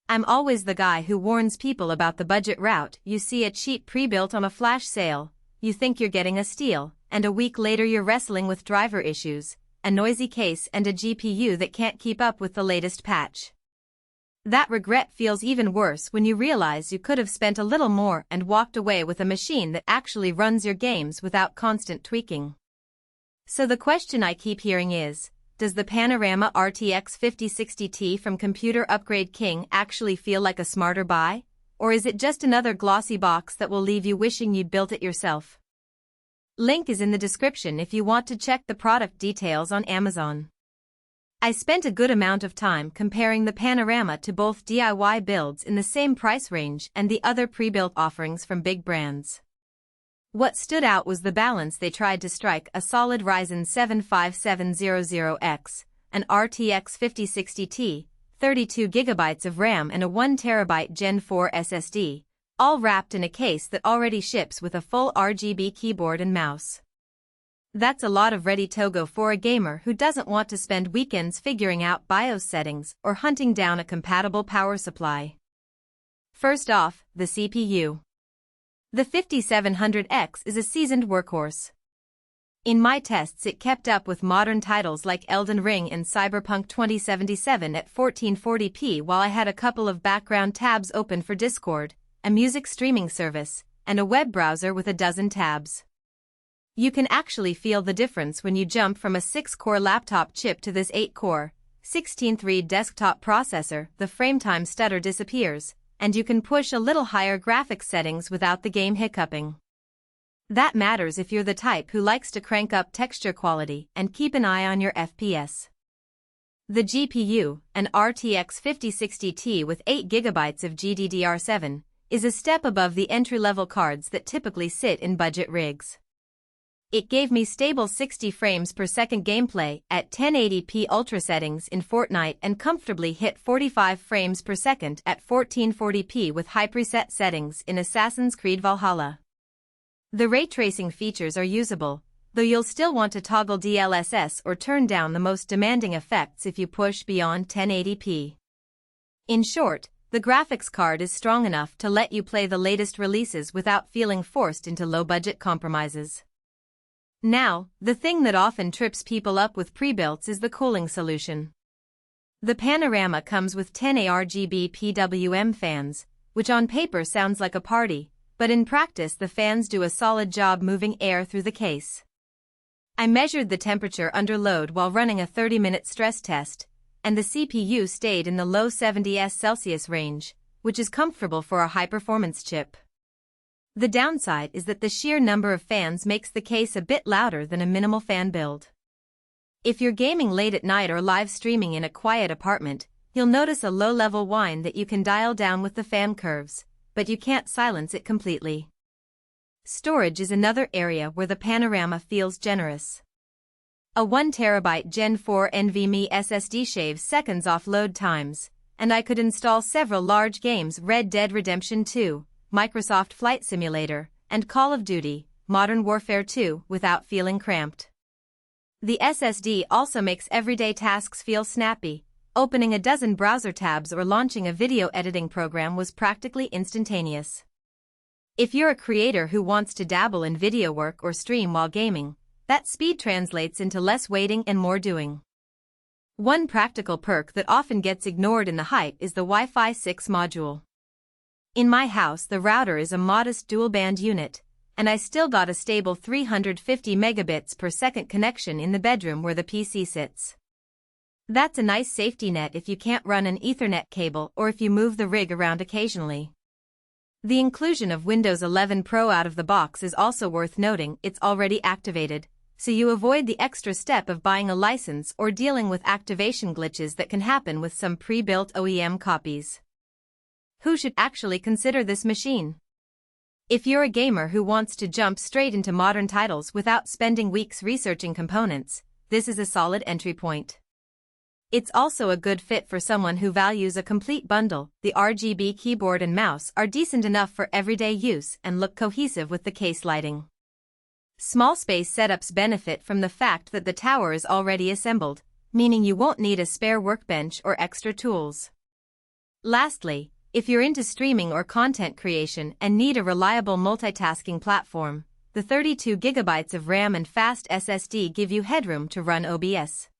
I'm always the guy who warns people about the budget route. You see a cheap pre-built on a flash sale, you think you're getting a steal, and a week later you're wrestling with driver issues, a noisy case and a GPU that can't keep up with the latest patch. That regret feels even worse when you realize you could have spent a little more and walked away with a machine that actually runs your games without constant tweaking. So the question I keep hearing is, does the Panorama RTX 5060 Ti from Computer Upgrade King actually feel like a smarter buy? Or is it just another glossy box that will leave you wishing you'd built it yourself? Link is in the description if you want to check the product details on Amazon. I spent a good amount of time comparing the Panorama to both DIY builds in the same price range and the other pre-built offerings from big brands. What stood out was the balance they tried to strike: a solid Ryzen 7 5700X, an RTX 5060 Ti, 32GB of RAM and a 1TB Gen 4 SSD, all wrapped in a case that already ships with a full RGB keyboard and mouse. That's a lot of ready-to-go for a gamer who doesn't want to spend weekends figuring out BIOS settings or hunting down a compatible power supply. First off, the CPU. The 5700X is a seasoned workhorse. In my tests it kept up with modern titles like Elden Ring and Cyberpunk 2077 at 1440p while I had a couple of background tabs open for Discord, a music streaming service, and a web browser with a dozen tabs. You can actually feel the difference when you jump from a 6-core laptop chip to this 8-core, 16-thread desktop processor. The frametime stutter disappears, and you can push a little higher graphics settings without the game hiccuping. That matters if you're the type who likes to crank up texture quality and keep an eye on your FPS. The GPU, an RTX 5060 Ti with 8GB of GDDR7, is a step above the entry-level cards that typically sit in budget rigs. It gave me stable 60 frames per second gameplay at 1080p ultra settings in Fortnite and comfortably hit 45 frames per second at 1440p with high preset settings in Assassin's Creed Valhalla. The ray tracing features are usable, though you'll still want to toggle DLSS or turn down the most demanding effects if you push beyond 1080p. In short, the graphics card is strong enough to let you play the latest releases without feeling forced into low-budget compromises. Now, the thing that often trips people up with pre-builts is the cooling solution. The Panorama comes with 10 ARGB PWM fans, which on paper sounds like a party, but in practice the fans do a solid job moving air through the case. I measured the temperature under load while running a 30-minute stress test, and the CPU stayed in the low 70s Celsius range, which is comfortable for a high-performance chip. The downside is that the sheer number of fans makes the case a bit louder than a minimal fan build. If you're gaming late at night or live streaming in a quiet apartment, you'll notice a low-level whine that you can dial down with the fan curves, but you can't silence it completely. Storage is another area where the Panorama feels generous. A 1TB Gen 4 NVMe SSD shaves seconds off load times, and I could install several large games: Red Dead Redemption 2, Microsoft Flight Simulator, and Call of Duty, Modern Warfare 2 without feeling cramped. The SSD also makes everyday tasks feel snappy. Opening a dozen browser tabs or launching a video editing program was practically instantaneous. If you're a creator who wants to dabble in video work or stream while gaming, that speed translates into less waiting and more doing. One practical perk that often gets ignored in the hype is the Wi-Fi 6 module. In my house the router is a modest dual-band unit, and I still got a stable 350 megabits per second connection in the bedroom where the PC sits. That's a nice safety net if you can't run an Ethernet cable or if you move the rig around occasionally. The inclusion of Windows 11 Pro out of the box is also worth noting. It's already activated, so you avoid the extra step of buying a license or dealing with activation glitches that can happen with some pre-built OEM copies. Who should actually consider this machine? If you're a gamer who wants to jump straight into modern titles without spending weeks researching components, this is a solid entry point. It's also a good fit for someone who values a complete bundle. The RGB keyboard and mouse are decent enough for everyday use and look cohesive with the case lighting. Small space setups benefit from the fact that the tower is already assembled, meaning you won't need a spare workbench or extra tools. Lastly, if you're into streaming or content creation and need a reliable multitasking platform, the 32GB of RAM and fast SSD give you headroom to run OBS.